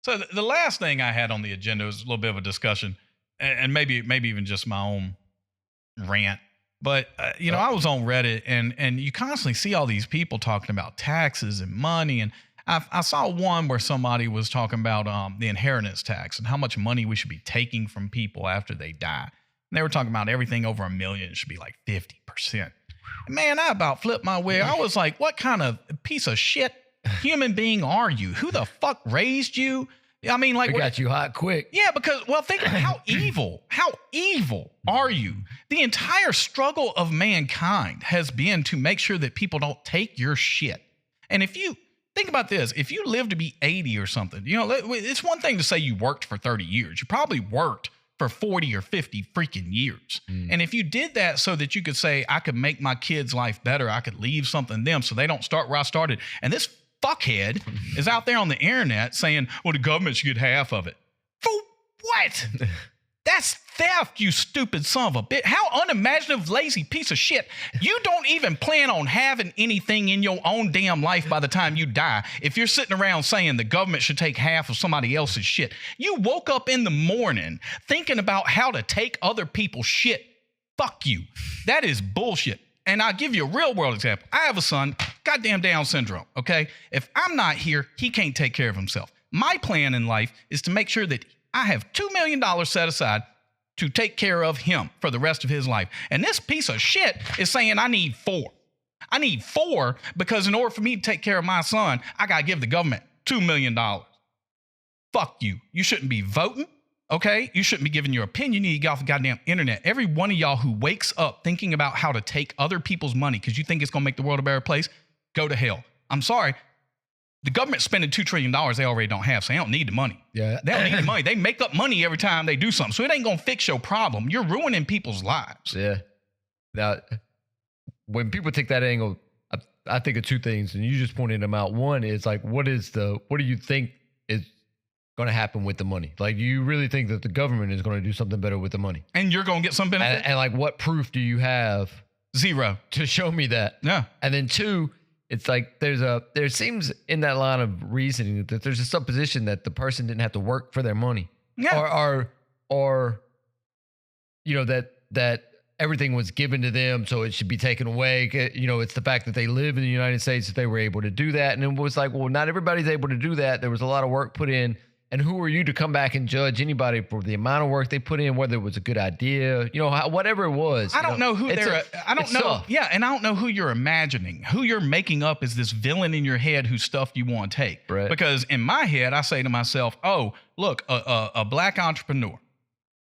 So the last thing I had on the agenda was a little bit of a discussion, and maybe even just my own rant. But I was on Reddit, and you constantly see all these people talking about taxes and money, and I saw one where somebody was talking about the inheritance tax and how much money we should be taking from people after they die. And they were talking about everything over $1 million should be like 50%. Man, I about flipped my wig. I was like, what kind of piece of shit human being are you? Who the fuck raised you? I mean, like, we got you hot quick. Yeah, because, well, think about how evil are you? The entire struggle of mankind has been to make sure that people don't take your shit. And if you think about this, if you live to be 80 or something, it's one thing to say you worked for 30 years. You probably worked for 40 or 50 freaking years. And if you did that so that you could say, I could make my kids' life better, I could leave something to them so they don't start where I started. And this fuckhead is out there on the internet saying, well, the government should get half of it. For what? That's theft, you stupid son of a bitch. How unimaginative, lazy piece of shit. You don't even plan on having anything in your own damn life by the time you die. If you're sitting around saying the government should take half of somebody else's shit, you woke up in the morning thinking about how to take other people's shit. Fuck you. That is bullshit. And I'll give you a real world example. I have a son, goddamn Down syndrome, okay? If I'm not here, he can't take care of himself. My plan in life is to make sure that I have $2 million set aside to take care of him for the rest of his life. And this piece of shit is saying I need 4. I need 4 because in order for me to take care of my son, I got to give the government $2 million. Fuck you. You shouldn't be voting. Okay, you shouldn't be giving your opinion. You need to get off the goddamn internet. Every one of y'all who wakes up thinking about how to take other people's money because you think it's going to make the world a better place, go to hell. I'm sorry. The government's spending $2 trillion they already don't have, so they don't need the money. Yeah. They don't need the money. They make up money every time they do something, so it ain't going to fix your problem. You're ruining people's lives. Yeah. Now, when people take that angle, I think of 2 things, and you just pointed them out. One is like, what do you think is going to happen with the money? Like, do you really think that the government is going to do something better with the money? And you're going to get some benefit? And like, what proof do you have? 0. To show me that. Yeah. And then 2, it's like there seems in that line of reasoning that there's a supposition that the person didn't have to work for their money. Yeah. Or that everything was given to them, so it should be taken away. It's the fact that they live in the United States that they were able to do that. And it was like, well, not everybody's able to do that. There was a lot of work put in. And who are you to come back and judge anybody for the amount of work they put in, whether it was a good idea, whatever it was? I don't know who I don't know. Tough. Yeah, and I don't know who you're imagining. Who you're making up is this villain in your head whose stuff you want to take. Right. Because in my head, I say to myself, oh, look, a black entrepreneur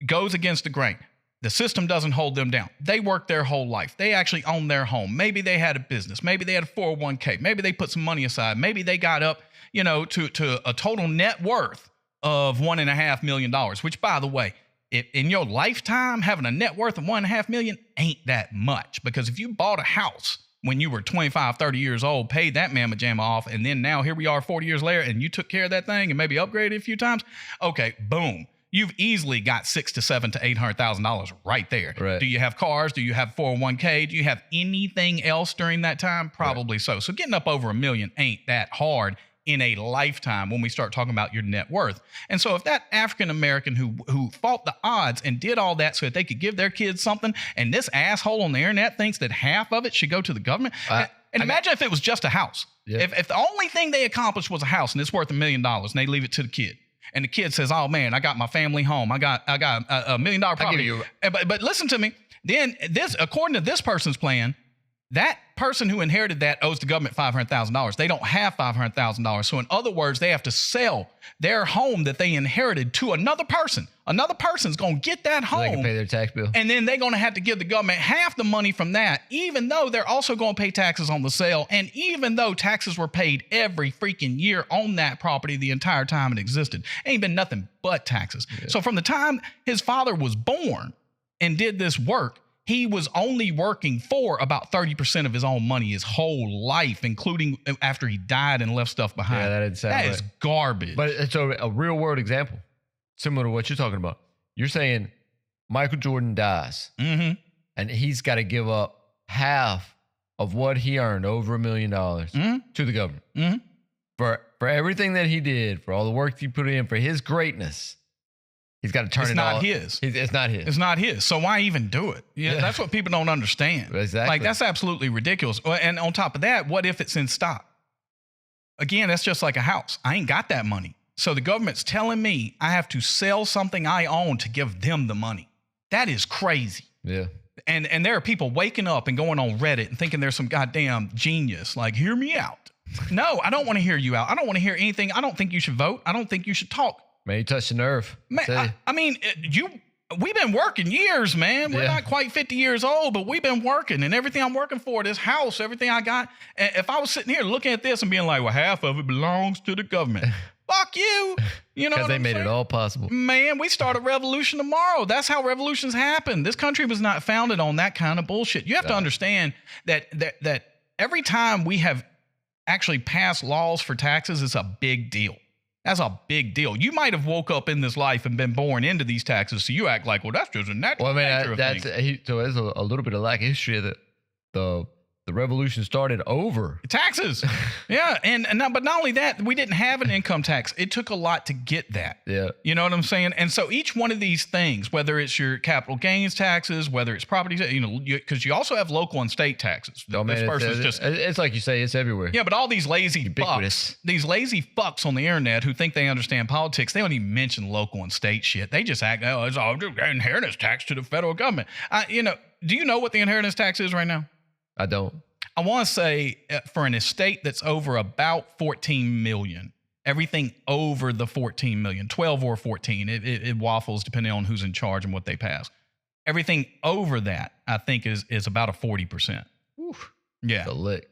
goes against the grain. The system doesn't hold them down. They work their whole life. They actually own their home. Maybe they had a business. Maybe they had a 401k. Maybe they put some money aside. Maybe they got up to a total net worth of $1.5 million, which, by the way, if in your lifetime, having a net worth of $1.5 million ain't that much. Because if you bought a house when you were 25, 30 years old, paid that mamma jamma off, and then now here we are 40 years later, and you took care of that thing and maybe upgraded a few times, okay, boom. You've easily got $600,000 to $700,000 to $800,000 right there. Right. Do you have cars? Do you have 401k? Do you have anything else during that time? Probably so. So getting up over $1 million ain't that hard in a lifetime when we start talking about your net worth. And so if that African-American who fought the odds and did all that so that they could give their kids something, and this asshole on the internet thinks that half of it should go to the government. And imagine if it was just a house. Yeah. If the only thing they accomplished was a house and it's worth $1 million and they leave it to the kid. And the kid says, oh man, I got my family home. I got a $1 million property. But listen to me. Then according to this person's plan, that person who inherited that owes the government $500,000. They don't have $500,000. So in other words, they have to sell their home that they inherited to another person. Another person's going to get that home. So they can pay their tax bill. And then they're going to have to give the government half the money from that, even though they're also going to pay taxes on the sale. And even though taxes were paid every freaking year on that property the entire time it existed. Ain't been nothing but taxes. Yeah. So from the time his father was born and did this work, he was only working for about 30% of his own money his whole life, including after he died and left stuff behind. Yeah, that didn't sound right. Is garbage. But it's a real world example, similar to what you're talking about. You're saying Michael Jordan dies, and he's got to give up half of what he earned, over $1 million, to the government. for everything that he did, for all the work he put in, for his greatness, he's got to turn It's it not all. his. It's not his. It's not his. So why even do it? Yeah, that's what people don't understand. Exactly. Like, that's absolutely ridiculous. And on top of that, what if it's in stock? Again, that's just like a house. I ain't got that money. So the government's telling me I have to sell something I own to give them the money. That is crazy. Yeah. And there are people waking up and going on Reddit and thinking there's some goddamn genius. Like, hear me out. No, I don't want to hear you out. I don't want to hear anything. I don't think you should vote. I don't think you should talk. Man, you touched the nerve. Man, I mean, we've been working years, man. We're not quite 50 years old, but we've been working. And everything I'm working for, this house, everything I got. And if I was sitting here looking at this and being like, well, half of it belongs to the government. Fuck you. You know, because they made it all possible. Man, we start a revolution tomorrow. That's how revolutions happen. This country was not founded on that kind of bullshit. You have to understand that every time we have actually passed laws for taxes, it's a big deal. That's a big deal. You might have woke up in this life and been born into these taxes, so you act like, well, that's just a natural nature of things. So there's a little bit of lack of history that the revolution started over taxes. Yeah, but not only that, we didn't have an income tax. It took a lot to get that. Yeah, you know what I'm saying. And so each one of these things, whether it's your capital gains taxes, whether it's property, because you also have local and state taxes. Oh man, it's like you say, it's everywhere. Yeah, but all these lazy fucks on the internet who think they understand politics, they don't even mention local and state shit. They just act, it's all inheritance tax to the federal government. Do you know what the inheritance tax is right now? I don't. I want to say for an estate that's over about 14 million, everything over the 14 million, 12 or 14, it waffles depending on who's in charge and what they pass. Everything over that, I think, is about a 40%. Oof. Yeah. That's a lick.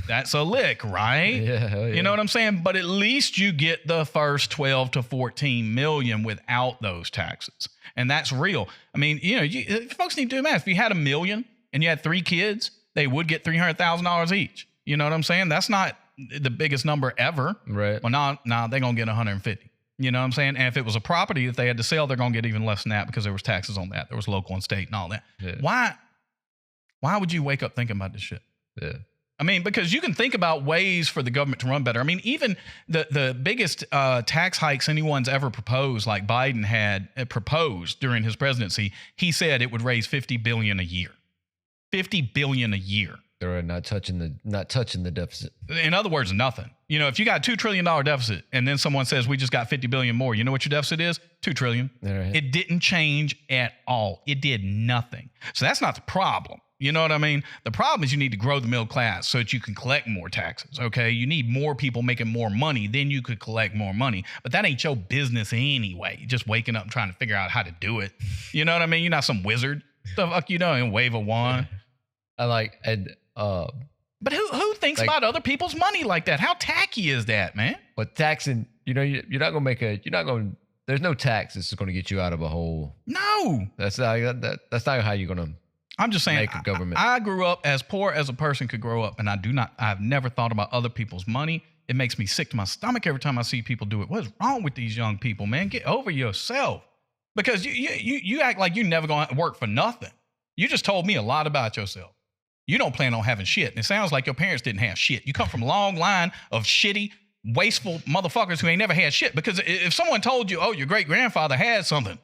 That's a lick, right? Yeah. You know what I'm saying? But at least you get the first 12 to 14 million without those taxes. And that's real. I mean, folks need to do math. If you had $1 million and you had 3 kids, they would get $300,000 each. You know what I'm saying? That's not the biggest number ever. Right. Well, now they're going to get 150. You know what I'm saying? And if it was a property that they had to sell, they're going to get even less than that because there was taxes on that. There was local and state and all that. Yeah. Why would you wake up thinking about this shit? Yeah. I mean, because you can think about ways for the government to run better. I mean, even the biggest tax hikes anyone's ever proposed, like Biden had proposed during his presidency, he said it would raise $50 billion a year. $50 billion a year. They're not touching the deficit. In other words, nothing. If you got a $2 trillion deficit and then someone says we just got 50 billion more, you know what your deficit is? $2 trillion. Right. It didn't change at all. It did nothing. So that's not the problem. You know what I mean? The problem is you need to grow the middle class so that you can collect more taxes, okay? You need more people making more money, then you could collect more money. But that ain't your business anyway. You're just waking up and trying to figure out how to do it. You know what I mean? You're not some wizard. The fuck you doing? Wave a wand. But who thinks about other people's money like that? How tacky is that, man? But taxing, you're not going to there's no tax that's going to get you out of a hole. No. That's not how you're going to. I'm just saying, make a government. I grew up as poor as a person could grow up, and I've never thought about other people's money. It makes me sick to my stomach every time I see people do it. What's wrong with these young people, man? Get over yourself. Because you act like you're never going to work for nothing. You just told me a lot about yourself. You don't plan on having shit. And it sounds like your parents didn't have shit. You come from a long line of shitty, wasteful motherfuckers who ain't never had shit. Because if someone told you, oh, your great-grandfather had something,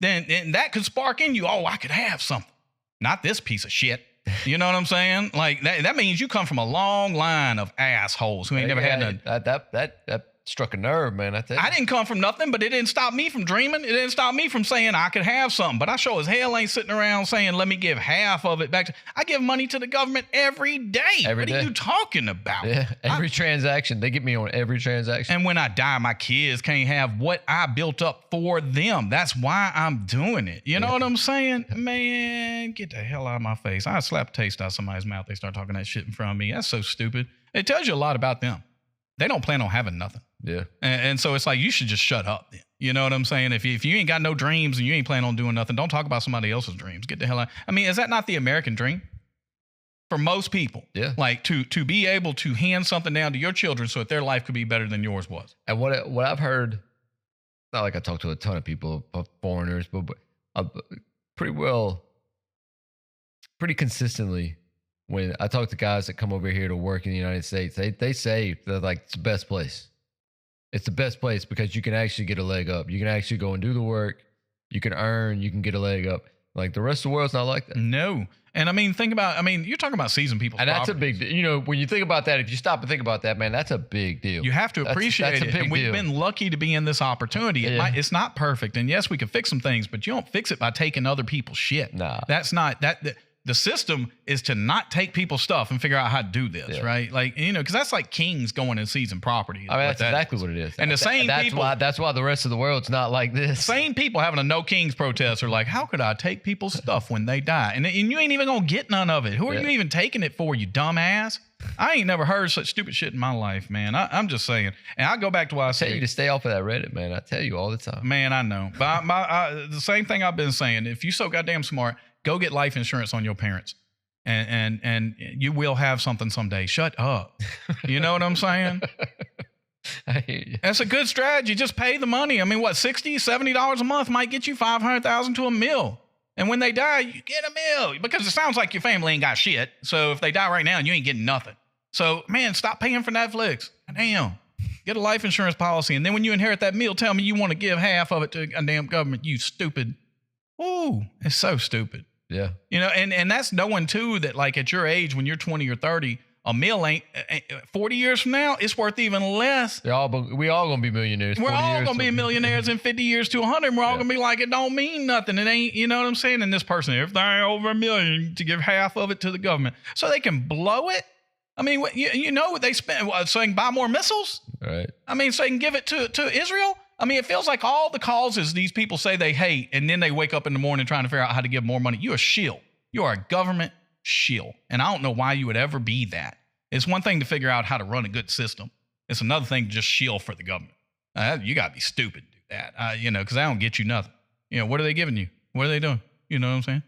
then that could spark in you, oh, I could have something. Not this piece of shit. You know what I'm saying? Like, that means you come from a long line of assholes who ain't never had nothing. That struck a nerve, man. I didn't come from nothing, but it didn't stop me from dreaming. It didn't stop me from saying I could have something. But I sure as hell ain't sitting around saying, let me give half of it back. I give money to the government every day. What are you talking about? Yeah, every transaction. They get me on every transaction. And when I die, my kids can't have what I built up for them. That's why I'm doing it. You know what I'm saying? Man, get the hell out of my face. I slap a taste out of somebody's mouth. They start talking that shit in front of me. That's so stupid. It tells you a lot about them. They don't plan on having nothing. Yeah. And so it's like, you should just shut up then. You know what I'm saying? If you ain't got no dreams and you ain't planning on doing nothing, don't talk about somebody else's dreams. Get the hell out. I mean, is that not the American dream? For most people. Yeah. Like to be able to hand something down to your children so that their life could be better than yours was. And what I've heard, not like I talked to a ton of people, foreigners, but pretty consistently, when I talk to guys that come over here to work in the United States, they say that like it's the best place. It's the best place because you can actually get a leg up. You can actually go and do the work. You can earn. You can get a leg up. Like the rest of the world's not like that. No. And I mean, you're talking about seizing people's and that's properties. a big deal. You know, when you think about that, if you stop and think about that, man, that's a big deal. You have to appreciate that's it. a big And we've deal. been lucky to be in this opportunity. It's not perfect. And yes, we can fix some things, but you don't fix it by taking other people's shit. Nah. That's not that. The system is to not take people's stuff and figure out how to do this, right? Like, you know, because that's like kings going and seizing property. I mean, that's exactly what it is. And that's why the rest of the world's not like this. Same people having a no kings protest are like, how could I take people's stuff when they die? And you ain't even gonna get none of it. Who are you even taking it for, you dumbass? I ain't never heard such stupid shit in my life, man. I'm just saying. And I go back to what I said. I tell you to stay off of that Reddit, man. I tell you all the time. Man, I know. But the same thing I've been saying. If you so goddamn smart, go get life insurance on your parents. And you will have something someday. Shut up. You know what I'm saying? I hear you. That's a good strategy. Just pay the money. I mean, what, $60, $70 a month might get you $500,000 to $1 million. And when they die, you get $1 million because it sounds like your family ain't got shit. So if they die right now, you ain't getting nothing. So, man, stop paying for Netflix. Damn. Get a life insurance policy. And then when you inherit that meal, tell me you want to give half of it to a damn government. You stupid. Ooh, it's so stupid. Yeah. You know, and that's knowing too that like at your age, when you're 20 or 30, a meal ain't 40 years from now, it's worth even less. We all gonna be millionaires. We're all gonna be millionaires in 50 years to 100. We're all gonna be like, it don't mean nothing. It ain't, you know what I'm saying? And this person, if they're over $1 million, to give half of it to the government so they can blow it. I mean, you know what they spend, so they can buy more missiles? Right. I mean, so they can give it to Israel? I mean, it feels like all the causes these people say they hate, and then they wake up in the morning trying to figure out how to give more money. You're a shill. You are a government shill. And I don't know why you would ever be that. It's one thing to figure out how to run a good system. It's another thing to just shill for the government. You got to be stupid to do that, you know, because I don't get you nothing. You know, what are they giving you? What are they doing? You know what I'm saying?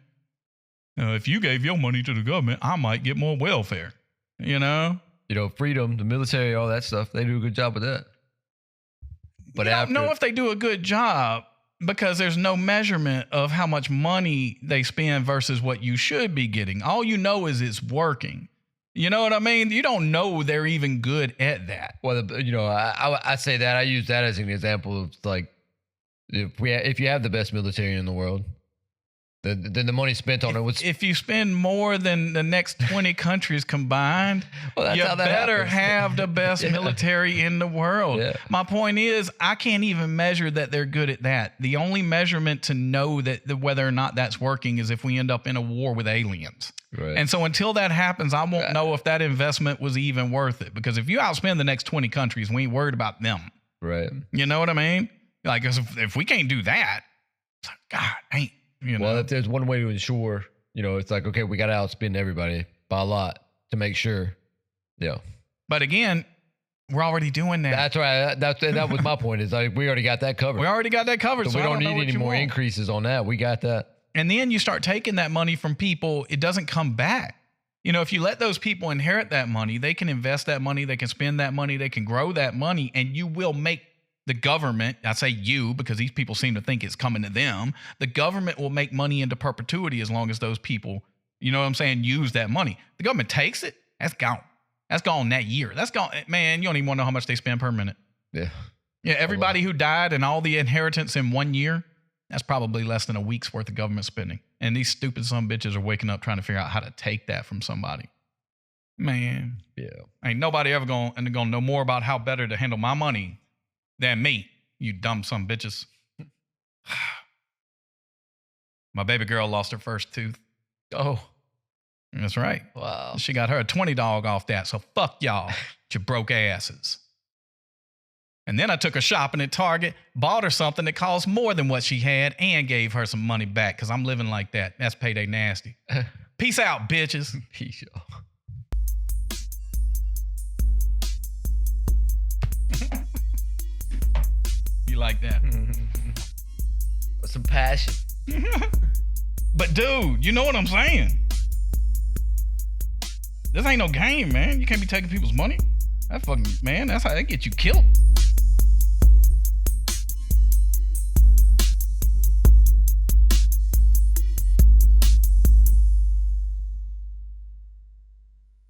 If you gave your money to the government, I might get more welfare, you know? You know, freedom, the military, all that stuff, they do a good job with that. But I don't know if they do a good job because there's no measurement of how much money they spend versus what you should be getting. All you know is it's working. You know what I mean? You don't know they're even good at that. Well, you know, I say that. I use that as an example of like, if you have the best military in the world, then the money spent on it was. If you spend more than the next 20 countries combined, well, you better have the best Yeah. military in the world. Yeah. My point is, I can't even measure that they're good at that. The only measurement to know that whether or not that's working is if we end up in a war with aliens. Right. And so until that happens, I won't know if that investment was even worth it. Because if you outspend the next 20 countries, we ain't worried about them. Right. You know what I mean? Like, if we can't do that, it's like, God, ain't. You know? Well, if there's one way to ensure, you know, it's like, okay, we got to outspend everybody by a lot to make sure. Yeah. But again, we're already doing that. That's right. That was my point. Is like we already got that covered. We already got that covered. So we don't know need what any you more want. increases on that. We got that. And then you start taking that money from people, it doesn't come back. You know, if you let those people inherit that money, they can invest that money, they can spend that money, they can grow that money, and you will make the government, I say you because these people seem to think it's coming to them, the government will make money into perpetuity as long as those people, you know what I'm saying, use that money. The government takes it, that's gone. That's gone that year. That's gone, man, you don't even want to know how much they spend per minute. Yeah. Yeah, everybody who died and all the inheritance in 1 year, that's probably less than a week's worth of government spending. And these stupid son bitches are waking up trying to figure out how to take that from somebody. Man. Yeah. Ain't nobody ever gonna know more about how better to handle my money than me, you dumb son bitches. My baby girl lost her first tooth. Oh. That's right. Wow. She got her a $20 off that, so fuck y'all, you broke asses. And then I took her shopping at Target, bought her something that cost more than what she had, and gave her some money back because I'm living like that. That's payday nasty. Peace out, bitches. Peace, y'all. You like that? Some passion. But dude, you know what I'm saying? This ain't no game, man. You can't be taking people's money. That fucking, man, that's how they get you killed.